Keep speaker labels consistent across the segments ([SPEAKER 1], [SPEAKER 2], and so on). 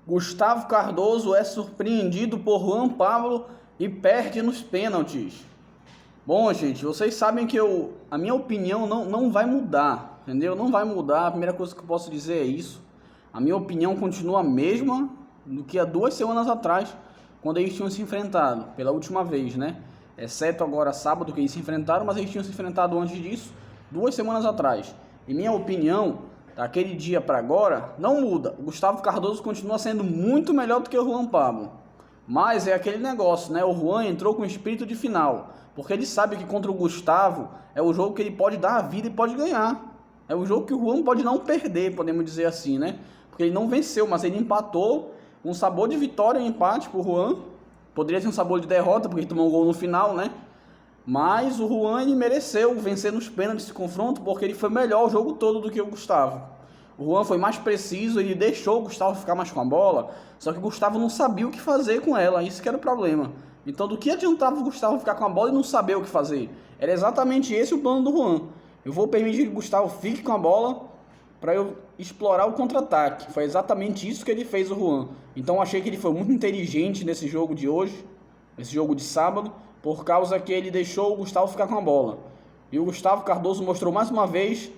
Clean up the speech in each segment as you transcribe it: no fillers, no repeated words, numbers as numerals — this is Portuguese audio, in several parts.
[SPEAKER 1] Gustavo Cardoso é surpreendido por Juan Pablo e perde nos pênaltis. Bom, gente, vocês sabem que a minha opinião não vai mudar, entendeu? Não vai mudar, a primeira coisa que eu posso dizer é isso. A minha opinião continua a mesma do que há 2 semanas atrás, quando eles tinham se enfrentado, pela última vez, né? Exceto agora sábado que eles se enfrentaram, mas eles tinham se enfrentado antes disso, 2 semanas atrás. E minha opinião, daquele dia para agora, não muda. O Gustavo Cardoso continua sendo muito melhor do que o Juan Pablo. Mas é aquele negócio, né? O Juan entrou com espírito de final, porque ele sabe que contra o Gustavo é o jogo que ele pode dar a vida e pode ganhar. É o jogo que o Juan pode não perder, podemos dizer assim, né? Porque ele não venceu, mas ele empatou, um sabor de vitória e empate pro Juan. Poderia ser um sabor de derrota, porque ele tomou um gol no final, né? Mas o Juan, ele mereceu vencer nos pênaltis esse confronto, porque ele foi melhor o jogo todo do que o Gustavo. O Juan foi mais preciso, ele deixou o Gustavo ficar mais com a bola, só que o Gustavo não sabia o que fazer com ela, isso que era o problema. Então, do que adiantava o Gustavo ficar com a bola e não saber o que fazer? Era exatamente esse o plano do Juan. Eu vou permitir que o Gustavo fique com a bola para eu explorar o contra-ataque. Foi exatamente isso que ele fez, o Juan. Então, eu achei que ele foi muito inteligente nesse jogo de hoje, nesse jogo de sábado, por causa que ele deixou o Gustavo ficar com a bola. E o Gustavo Cardoso mostrou mais uma vez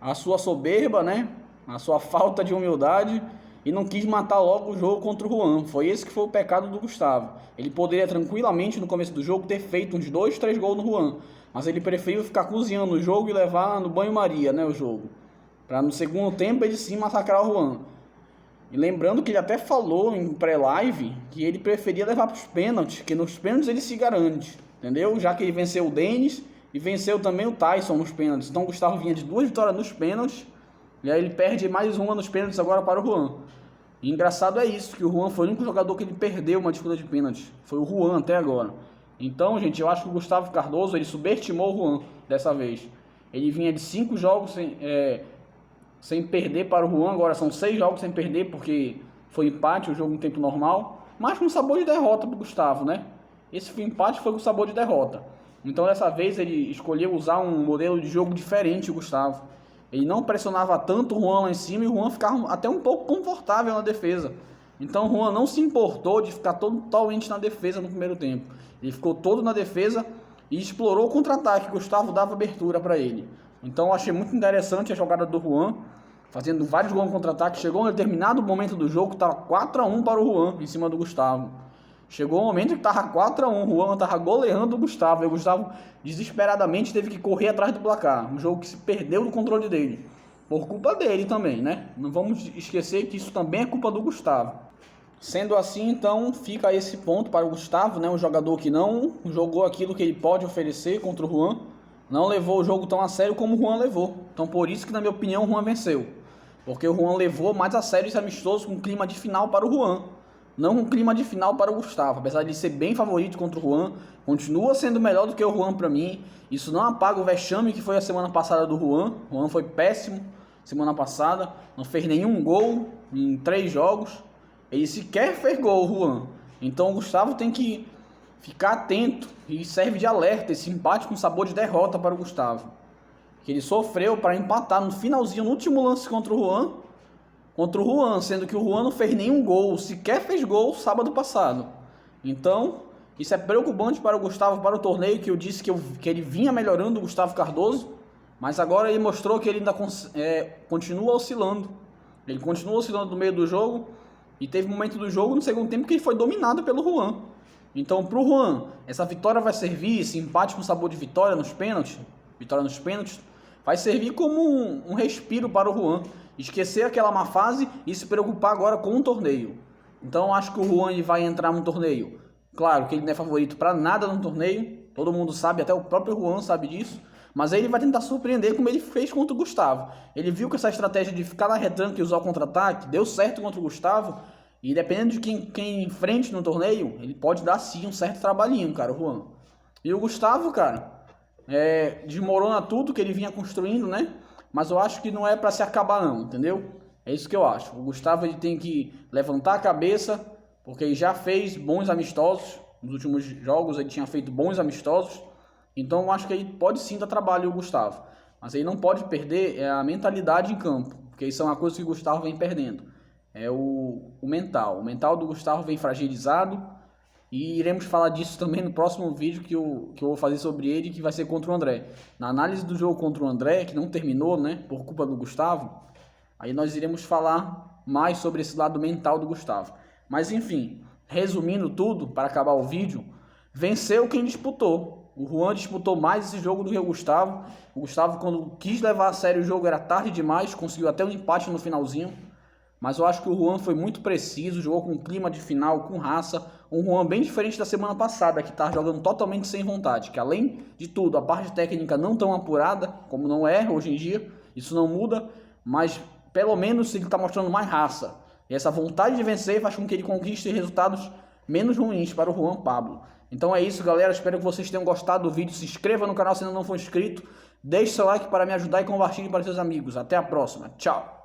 [SPEAKER 1] a sua soberba, né? A sua falta de humildade, e não quis matar logo o jogo contra o Juan. Foi esse que foi o pecado do Gustavo. Ele poderia tranquilamente no começo do jogo ter feito uns 2, 3 gols no Juan, mas ele preferiu ficar cozinhando o jogo e levar no banho-maria, né, o jogo, para no segundo tempo ele sim massacrar o Juan. E lembrando que ele até falou em pré-live que ele preferia levar para os pênaltis, que nos pênaltis ele se garante, entendeu? Já que ele venceu o Denis e venceu também o Tyson nos pênaltis. Então o Gustavo vinha de 2 vitórias nos pênaltis, e aí ele perde mais uma nos pênaltis agora para o Juan. E engraçado é isso, que o Juan foi o único jogador que ele perdeu uma disputa de pênaltis. Foi o Juan até agora. Então, gente, eu acho que o Gustavo Cardoso, ele subestimou o Juan dessa vez. Ele vinha de 5 jogos sem perder para o Juan, agora são 6 jogos sem perder, porque foi empate, o jogo em tempo normal, mas com sabor de derrota para o Gustavo, né? Esse empate foi com sabor de derrota. Então, dessa vez, ele escolheu usar um modelo de jogo diferente, o Gustavo. Ele não pressionava tanto o Juan lá em cima e o Juan ficava até um pouco confortável na defesa. Então o Juan não se importou de ficar totalmente na defesa no primeiro tempo. Ele ficou todo na defesa e explorou o contra-ataque. O Gustavo dava abertura para ele. Então eu achei muito interessante a jogada do Juan, fazendo vários gols no contra-ataque. Chegou um determinado momento do jogo que estava 4-1 para o Juan em cima do Gustavo. Chegou um momento que estava 4-1, o Juan estava goleando o Gustavo, e o Gustavo desesperadamente teve que correr atrás do placar, um jogo que se perdeu do controle dele, por culpa dele também, né? Não vamos esquecer que isso também é culpa do Gustavo. Sendo assim, então, fica esse ponto para o Gustavo, né? Um jogador que não jogou aquilo que ele pode oferecer contra o Juan, não levou o jogo tão a sério como o Juan levou. Então, por isso que, na minha opinião, o Juan venceu. Porque o Juan levou mais a sério esse amistoso com clima de final para o Juan, não um clima de final para o Gustavo. Apesar de ser bem favorito contra o Juan, continua sendo melhor do que o Juan para mim. Isso não apaga o vexame que foi a semana passada do Juan. O Juan foi péssimo semana passada, não fez nenhum gol em 3 jogos. Ele sequer fez gol, o Juan. Então o Gustavo tem que ficar atento, e serve de alerta esse empate com sabor de derrota para o Gustavo, que ele sofreu para empatar no finalzinho, no último lance contra o Juan, sendo que o Juan não fez nenhum gol, sequer fez gol sábado passado. Então, isso é preocupante para o Gustavo, para o torneio, que eu disse que ele vinha melhorando, o Gustavo Cardoso, mas agora ele mostrou que ele ainda continua oscilando. Ele continua oscilando no meio do jogo, e teve um momento do jogo no segundo tempo que ele foi dominado pelo Juan. Então, para o Juan, essa vitória vai servir, esse empate com sabor de vitória nos pênaltis, vai servir como um respiro para o Juan, esquecer aquela má fase e se preocupar agora com o torneio. Então acho que o Juan vai entrar no torneio. Claro que ele não é favorito para nada no torneio, todo mundo sabe, até o próprio Juan sabe disso, mas aí ele vai tentar surpreender como ele fez contra o Gustavo. Ele viu que essa estratégia de ficar na retranca e usar o contra-ataque deu certo contra o Gustavo, e dependendo de quem enfrente no torneio, ele pode dar sim um certo trabalhinho, cara, o Juan. E o Gustavo, cara, desmorona tudo que ele vinha construindo, né? Mas eu acho que não é para se acabar não, entendeu? É isso que eu acho. O Gustavo, ele tem que levantar a cabeça, porque ele já fez bons amistosos. Nos últimos jogos ele tinha feito bons amistosos. Então eu acho que ele pode sim dar trabalho, o Gustavo. Mas ele não pode perder a mentalidade em campo, porque isso é uma coisa que o Gustavo vem perdendo. é o mental. O mental do Gustavo vem fragilizado e iremos falar disso também no próximo vídeo que eu vou fazer sobre ele, que vai ser contra o André. Na análise do jogo contra o André, que não terminou, né, por culpa do Gustavo, aí nós iremos falar mais sobre esse lado mental do Gustavo. Mas enfim, resumindo tudo, para acabar o vídeo, venceu quem disputou. O Juan disputou mais esse jogo do que o Gustavo. O Gustavo, quando quis levar a sério o jogo, era tarde demais, conseguiu até um empate no finalzinho. Mas eu acho que o Juan foi muito preciso, jogou com clima de final, com raça. Um Juan bem diferente da semana passada, que está jogando totalmente sem vontade. Que além de tudo, a parte técnica não tão apurada, como não é hoje em dia, isso não muda. Mas pelo menos ele está mostrando mais raça. E essa vontade de vencer faz com que ele conquiste resultados menos ruins para o Juan Pablo. Então é isso, galera. Espero que vocês tenham gostado do vídeo. Se inscreva no canal se ainda não for inscrito. Deixe seu like para me ajudar e compartilhe para seus amigos. Até a próxima. Tchau.